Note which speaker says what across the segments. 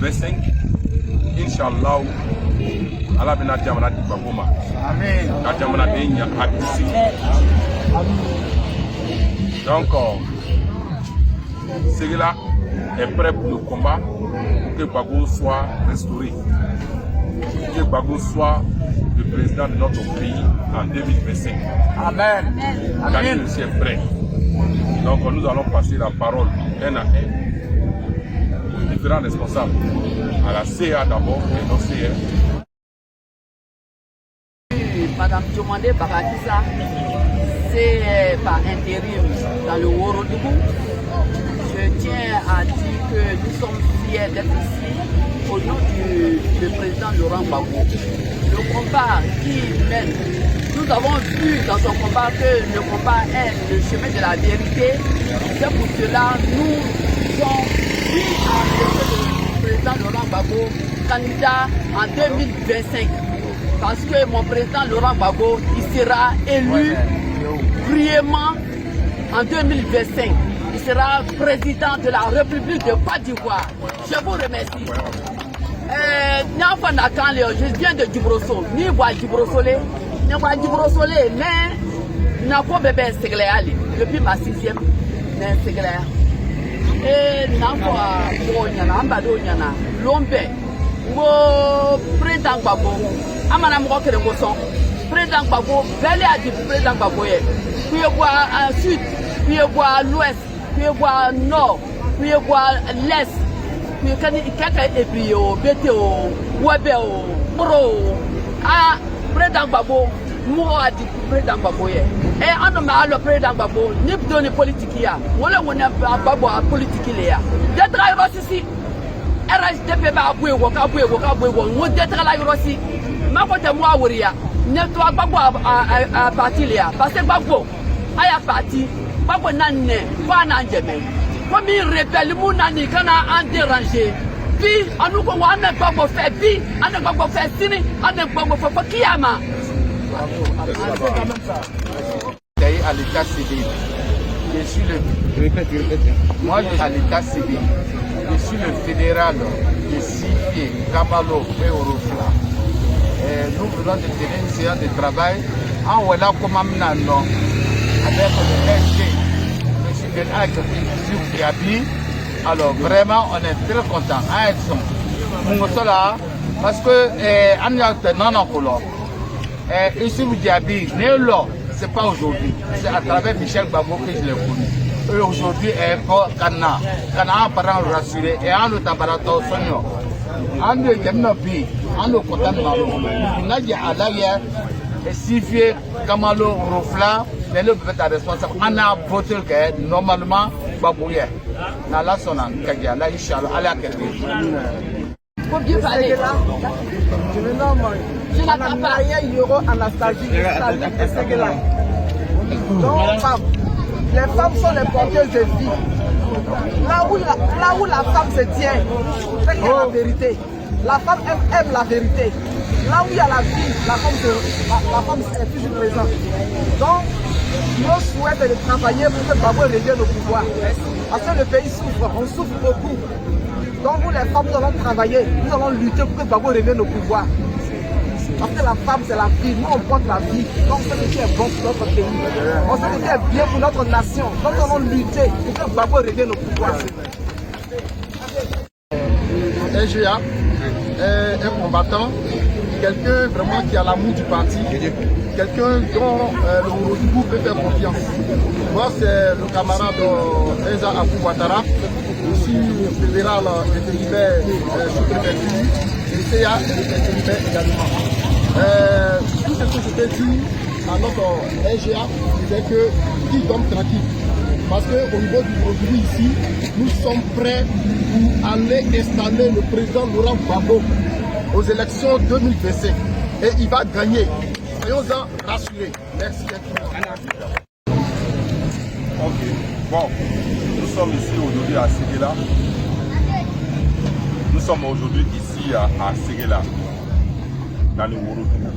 Speaker 1: 2025, Inch'Allah, Allah bena jamana di Bagoma. Amen. La jamana de Abissi. Donc, Séguéla est prêt pour le combat pour que Gbagbo soit restauré. Pour que Gbagbo soit le président de notre pays en 2025. Amen. Amen. Aussi est prêt. Donc nous allons passer la parole un à un aux différents responsables. À la CA d'abord et non CA.
Speaker 2: Madame Diomandé Barakissa, c'est par intérim dans le Worodougou. Je tiens à dire que nous sommes fiers d'être ici au nom du président Laurent Gbagbo. Le combat qui mène, nous avons vu dans son combat que le combat est le chemin de la vérité. C'est pour cela que nous sommes pris à le président Laurent Gbagbo, candidat en 2025. Parce que mon président Laurent Gbagbo, il sera élu brièvement en 2025. Il sera président de la République de Côte d'Ivoire. Je vous remercie. Je viens de Djibroso. Ni vois Djibrosole, ni vois Djibrosole, mais n'a pas bébé Séguéla depuis ma 6e Séguéla. Et n'a pas Bonyana, Ambado Nyana, Lombe, wo président Gbagbo, Amana Moko Kerengoson, président Gbagbo, Belle a dit président Gbagbo. Puis voir à sud, puis voir à l'ouest, puis voir nord, puis voir l'est. Puis quand il y a des BTO, Webeo, Moro, ah, président Gbagbo, moi a dit président Gbagbo. Et on a le président Gbagbo, ni donner politique, on a Gbagbo politique. D'être à ici, RHDP va bouer, on d'être à Rossi. Ma côté moi, Ouria, ne toi Gbagbo à partir là, parce que Gbagbo, à partir, Gbagbo n'a pas n'enjamé. Comme il répète, le monde n'a qu'à en déranger. Puis, on nous voit un Gbagbo fait vie, un Gbagbo fait signe, un Gbagbo fait Kiyama.
Speaker 3: À l'état civil. Je suis le. Moi, je suis à l'état civil. Je suis le fédéral de Sifié, Kamalo et Orofla. Nous venons de tenir une séance de travail en voilà comme avec le SG. Alors vraiment on est très content parce que c'est pas aujourd'hui, c'est à travers Michel Gbagbo que je l'ai connu. Et aujourd'hui est Kana parent rassuré et en le tabarato sonio. En le Demnobi, en le content Nadia Alaya, Sifié, Kamalo, Rofla. Le responsable, on a voté que normalement, Babouye, dans la sonne, Kadia, Inch'Allah, à la
Speaker 2: Faut bien parler.
Speaker 4: Je me nomme Yoro Anastasie Séguéla. Donc, les femmes sont les porteuses de vie. Là où la femme se tient, c'est la vérité. La femme aime la vérité. Là où il y a la vie, la femme est toujours présente. Donc, nos souhaits est de travailler pour que Gbagbo revienne au pouvoir. Parce que le pays souffre, on souffre beaucoup. Donc nous les femmes, nous allons travailler, nous allons lutter pour que Gbagbo revienne au pouvoir. Parce que la femme c'est la vie, nous on porte la vie. Donc c'est ce qui est bon pour notre pays. On sait ce qui est bien pour notre nation. Donc nous allons lutter pour que Gbagbo revienne au pouvoir.
Speaker 5: SGA est un combattant, quelqu'un vraiment qui a l'amour du parti, quelqu'un dont le Worodougou peut faire confiance. Moi, c'est le camarade Eza Abou Ouattara, aussi fédéral intérimaire sous préfecture, et CA intérimaire également. Tout ce que je peux dire à notre SGA, c'est que qu'il dorme tranquille. Parce qu'au niveau du Worodougou ici, nous sommes prêts pour aller installer le président Laurent Gbagbo aux élections 2025. Et il va gagner. Soyons-en rassurés. Merci.
Speaker 1: Ok. Bon, nous sommes ici aujourd'hui à Séguéla. Nous sommes aujourd'hui ici à Séguéla, dans le Worodougou.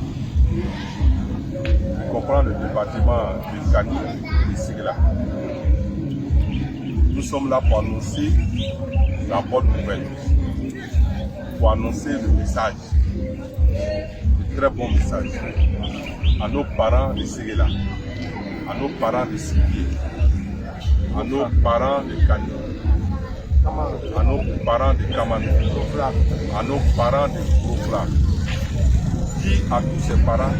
Speaker 1: Vous comprenez le département de Kani et de Séguéla. Nous sommes là pour annoncer la bonne nouvelle. pour annoncer le message, le très bon message, à nos parents de Séguéla, à nos parents de Sibié, à nos parents de Kani, à nos parents de Kamano, à nos parents de Gofra, dit à tous ces parents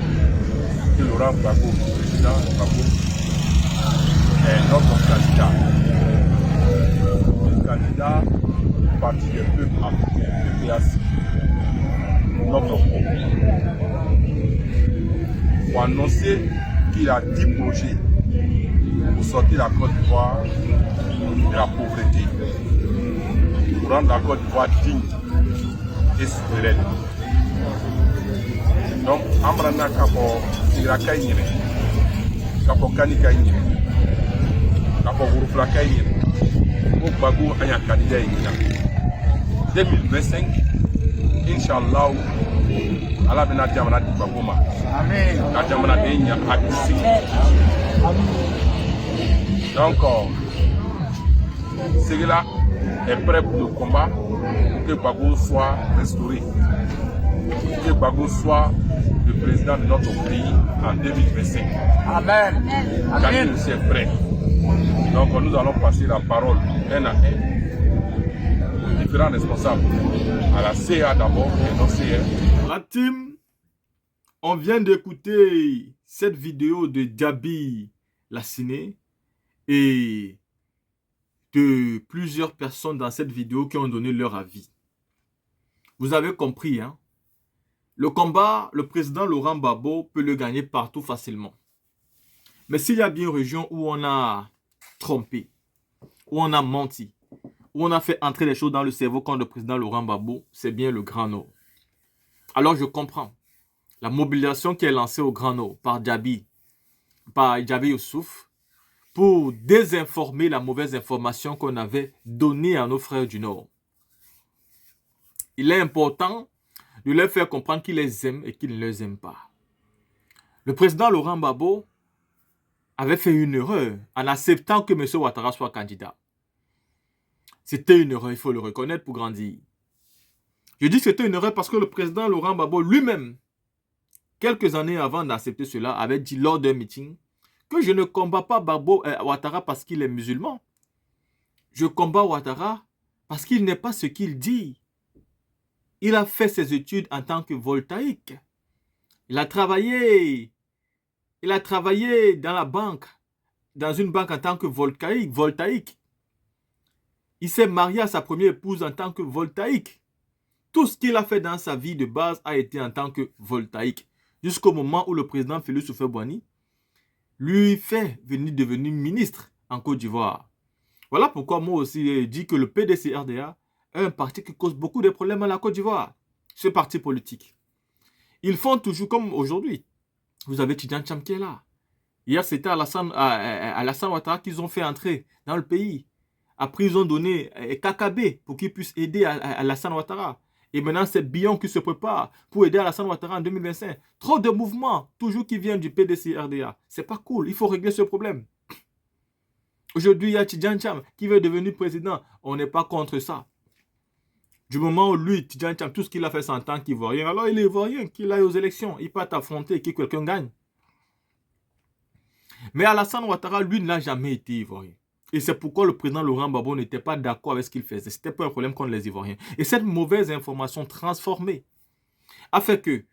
Speaker 1: que Laurent Gbagbo, le président Gbagbo, est notre candidat. Le candidat du Parti des peuples africains, le PAC, notre groupe. Pour annoncer qu'il a 10 projets pour sortir la Côte d'Ivoire de la pauvreté, pour rendre la Côte d'Ivoire digne et souveraine. Donc, Amrana Kapo, Sigraka Yere, Kapo Kanika Yere, Kapo Guruflaka Yere, Gbagbo Aya candidat Yere. 2025, Inch'Allah, Allah bena jamana di Gbagbo ma. Amen. La jamana de Nya Akisi. Donc, Séguéla est prêt pour le combat pour que Gbagbo soit restauré. Pour que Gbagbo soit le président de notre pays en 2025. Amen. Amen. C'est prêt. Donc nous allons passer la parole un à un aux différents responsables. À la CA d'abord et non CA.
Speaker 6: La team, on vient d'écouter cette vidéo de Djaby Lassiné et de plusieurs personnes dans cette vidéo qui ont donné leur avis. Vous avez compris, hein? Le combat, le président Laurent Gbagbo peut le gagner partout facilement. Mais s'il y a bien une région où on a trompé, où on a menti, où on a fait entrer les choses dans le cerveau contre le président Laurent Gbagbo, c'est bien le Grand Nord. Alors je comprends. La mobilisation qui est lancée au Grand Nord par Djaby Youssouf, pour désinformer la mauvaise information qu'on avait donnée à nos frères du Nord. Il est important de leur faire comprendre qu'il les aime et qu'il ne les aime pas. Le président Laurent Gbagbo avait fait une erreur en acceptant que M. Ouattara soit candidat. C'était une erreur, il faut le reconnaître pour grandir. Je dis que c'était une erreur parce que le président Laurent Gbagbo lui-même, quelques années avant d'accepter cela, avait dit lors d'un meeting que je ne combats pas Ouattara parce qu'il est musulman. Je combats Ouattara parce qu'il n'est pas ce qu'il dit. Il a fait ses études en tant que voltaïque. Il a travaillé dans la banque, dans une banque en tant que voltaïque. Il s'est marié à sa première épouse en tant que voltaïque. Tout ce qu'il a fait dans sa vie de base a été en tant que voltaïque. Jusqu'au moment où le président Félix Houphouët-Boigny lui fait devenir ministre en Côte d'Ivoire. Voilà pourquoi moi aussi je dis que le PDC-RDA est un parti qui cause beaucoup de problèmes à la Côte d'Ivoire. Ce parti politique. Ils font toujours comme aujourd'hui. Vous avez Tidjane Tcham qui est là. Hier, c'était Alassane Ouattara qu'ils ont fait entrer dans le pays. Après, ils ont donné KKB pour qu'il puisse aider Alassane Ouattara. Et maintenant, c'est Bion qui se prépare pour aider Alassane Ouattara en 2025. Trop de mouvements, toujours qui viennent du PDC-RDA. C'est pas cool, il faut régler ce problème. Aujourd'hui, il y a Tidjane Tcham qui veut devenir président. On n'est pas contre ça. Du moment où lui, Tidjane Tcham, tout ce qu'il a fait, c'est en tant qu'Ivoirien, alors il est Ivoirien, qu'il aille aux élections, il peut t'affronter et que quelqu'un gagne. Mais Alassane Ouattara, lui, n'a jamais été Ivoirien. Et c'est pourquoi le président Laurent Gbagbo n'était pas d'accord avec ce qu'il faisait. Ce n'était pas un problème contre les Ivoiriens. Et cette mauvaise information transformée a fait que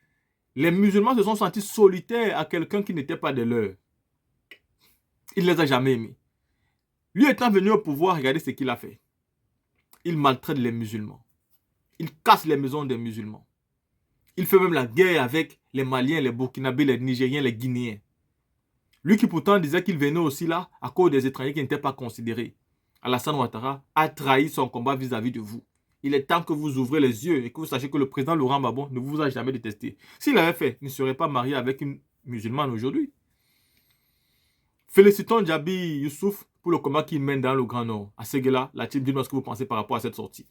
Speaker 6: les musulmans se sont sentis solitaires à quelqu'un qui n'était pas de leur. Il ne les a jamais aimés. Lui étant venu au pouvoir, regardez ce qu'il a fait. Il maltraite les musulmans. Il casse les maisons des musulmans. Il fait même la guerre avec les Maliens, les Burkinabés, les Nigériens, les Guinéens. Lui qui pourtant disait qu'il venait aussi là à cause des étrangers qui n'étaient pas considérés. Alassane Ouattara a trahi son combat vis-à-vis de vous. Il est temps que vous ouvrez les yeux et que vous sachiez que le président Laurent Gbagbo ne vous a jamais détesté. S'il l'avait fait, il ne serait pas marié avec une musulmane aujourd'hui. Félicitons Djaby Youssouf pour le combat qu'il mène dans le Grand Nord. À Séguéla, la team, dites-moi ce que vous pensez par rapport à cette sortie.